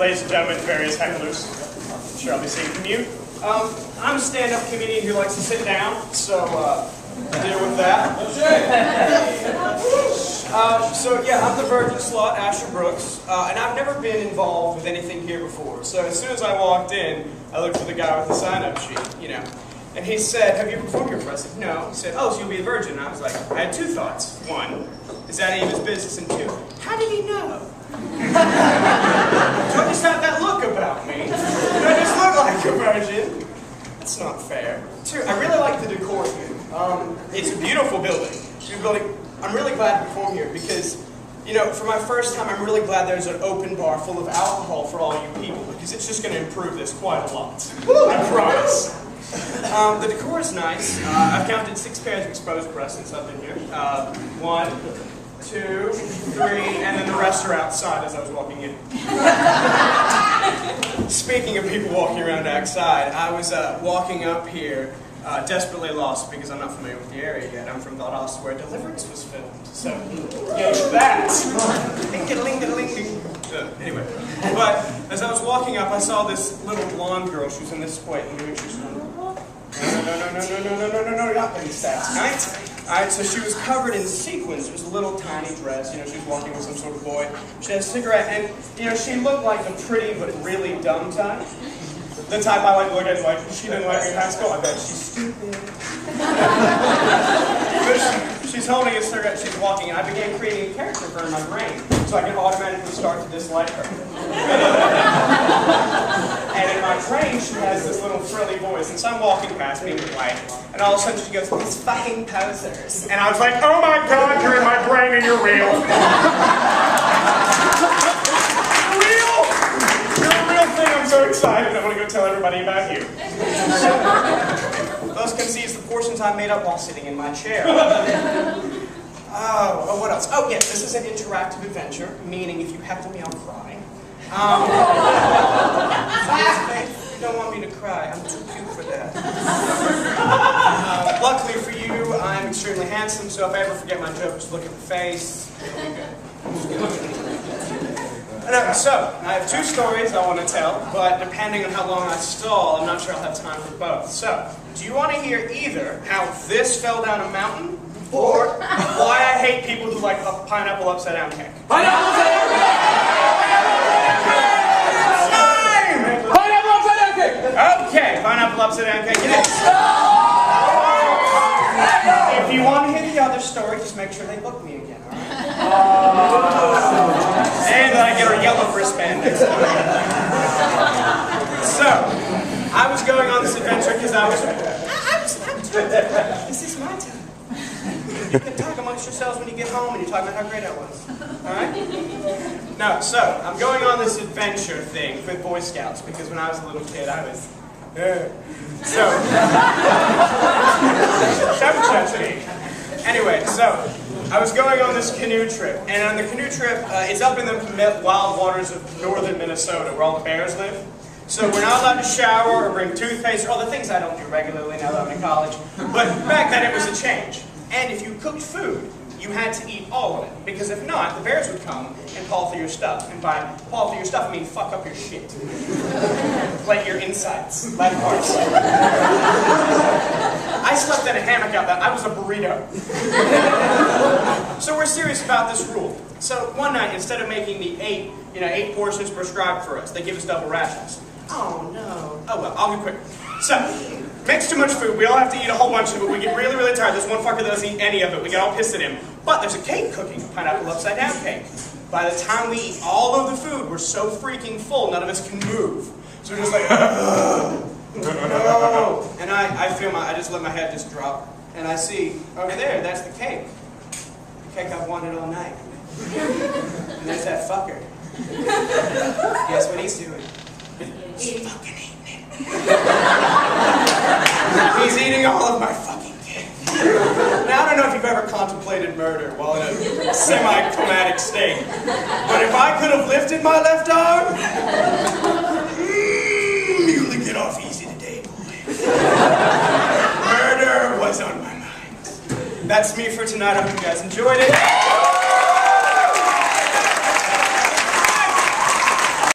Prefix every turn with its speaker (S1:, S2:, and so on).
S1: ladies and gentlemen, various hecklers. I'm sure I'll be seeing from you. I'm a stand-up comedian who likes to sit down, so deal with that. So yeah, I'm the Virgin Slut, Asher Brooks, and I've never been involved with anything here before. So as soon as I walked in, I looked for the guy with the sign-up sheet, you know. And he said, "Have you performed here before?" I said, "No." He said, "Oh, so you'll be a virgin." And I was like, I had two thoughts. One, is that any of his business? And two, how did he know? Do I just have that look about me? Do I just look like a virgin? That's not fair. Two, I really like the decor here. It's a beautiful building. I'm really glad to perform here because, you know, for my first time, I'm really glad there's an open bar full of alcohol for all you people because it's just going to improve this quite a lot. I promise. The decor is nice. I've counted 6 pairs of exposed breasts since I've been here. 1, 2, 3, and then the rest are outside as I was walking in. Speaking of people walking around outside, I was walking up here, desperately lost because I'm not familiar with the area yet. I'm from Valdosta where Deliverance was filmed. So, yeah, that. Anyway, but as I was walking up, I saw this little blonde girl. She was in this point, and she was going, no, not any stats, right? Alright, so she was covered in sequins. It was a little tiny dress, you know, she was walking with some sort of boy. She had a cigarette, and, you know, she looked like a pretty but really dumb type. The type I like look at like, she didn't like me in high school, I bet she's stupid. She's holding a cigarette, she's walking, and I began creating a character for her in my brain, so I can automatically start to dislike her. And in my brain, she has this little frilly voice, and so I'm walking past being polite, and all of a sudden she goes, "These fucking posers." And I was like, "Oh my god, you're in my brain and you're real." I'm so excited, I want to go tell everybody about you. Those can see the portions I made up while sitting in my chair. Oh, what else? Oh, yes, this is an interactive adventure, meaning if you heckle me, I'll cry. If you don't want me to cry, I'm too cute for that. Luckily for you, I'm extremely handsome, so if I ever forget my joke, just look at the face. It'll be good. So, I have 2 stories I want to tell, but depending on how long I stall, I'm not sure I'll have time for both. So, do you want to hear either how this fell down a mountain, or why I hate people who like a pineapple upside down cake?
S2: Pineapple upside down cake! Pineapple upside down cake!
S1: Okay, pineapple upside down cake it is. If you want to hear the other story, just make sure they book me again, alright? And then I get a yellow wristband next time. So, I was going on this adventure because this is my time. You can talk amongst yourselves when you get home and you talk about how great I was. Alright? No, so, I'm going on this adventure thing with Boy Scouts because when I was a little kid I was... Anyway, so... I was going on this canoe trip, and on the canoe trip, it's up in the wild waters of northern Minnesota, where all the bears live. So we're not allowed to shower or bring toothpaste, or all the things I don't do regularly now that I'm in college. But back then it was a change. And if you cooked food, you had to eat all of it, because if not, the bears would come and paw through your stuff. And by paw through your stuff, I mean fuck up your shit. Like your insides, like parts. I slept in a hammock out that. I was a burrito. So we're serious about this rule. So one night, instead of making the 8 portions prescribed for us, they give us double rations. Oh no. Oh well, I'll be quick. So, makes too much food, we all have to eat a whole bunch of it, we get really, really tired, there's one fucker that doesn't eat any of it, we get all pissed at him. But there's a cake cooking, a pineapple upside down cake. By the time we eat all of the food, we're so freaking full, none of us can move. So we're just like, no. And I just let my head just drop. And I see, over there, that's the cake. The cake I've wanted all night. And there's that fucker. Guess what he's doing? He's fucking eating it. He's eating all of my fucking cake. Now, I don't know if you've ever contemplated murder while in a semi-comatic state. But if I could have lifted my left arm, you only get off easy today, boy. Murder was on my mind. That's me for tonight. I hope you guys enjoyed it.